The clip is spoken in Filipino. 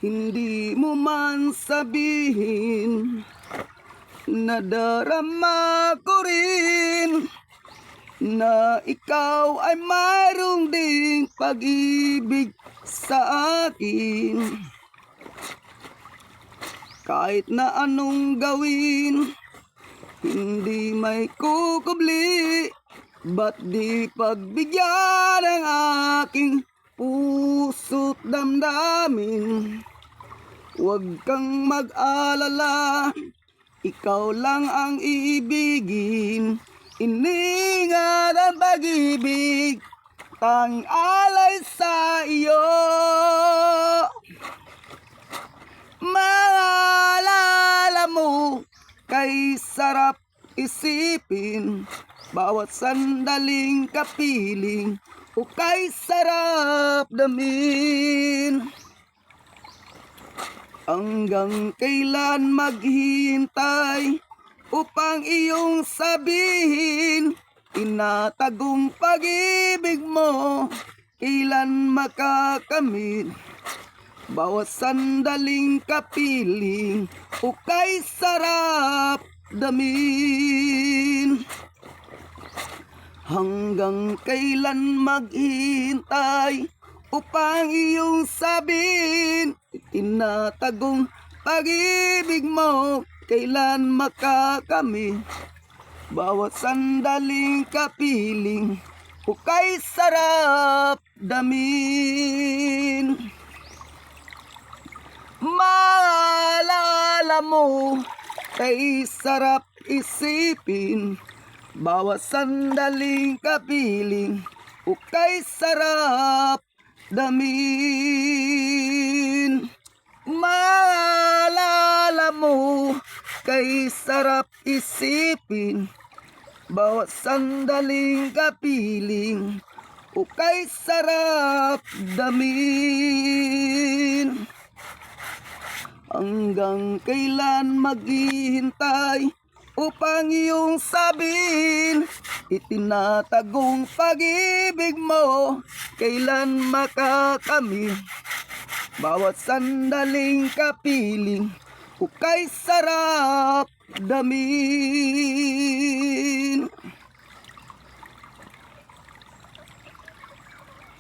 Hindi mo man sabihin, nadarama ko rin na ikaw ay mayroong ding pag-ibig sa akin. Kahit na anong gawin, hindi may kukubli. Ba't di pagbigyan ang aking puso't damdamin? Huwag kang mag-alala, ikaw lang ang iibigin. Iningat ang pag-ibig, tanging alay sa iyo. Maalala mo, kay sarap isipin, bawat sandaling kapiling, o kay sarap damin. Hanggang kailan maghihintay upang iyong sabihin, tinatagong pag-ibig mo, kailan makakamit? Bawat sandaling kapiling, o kay sarap damin. Hanggang kailan maghihintay upang iyong sabihin, tinatagong pag-ibig mo, kailan makakamit? Bawat sandaling kapiling, o kay sarap damin. Maalala mo, kay sarap isipin, bawat sandaling kapiling, o kay sarap damin. Maalala mo, kay sarap isipin, bawat sandaling kapiling, o kay sarap damin. Hanggang kailan maghihintay upang iyong sabihin, itinatagong pag-ibig mo, kailan makakamit? Bawat sandaling kapiling, o kay sarap damin.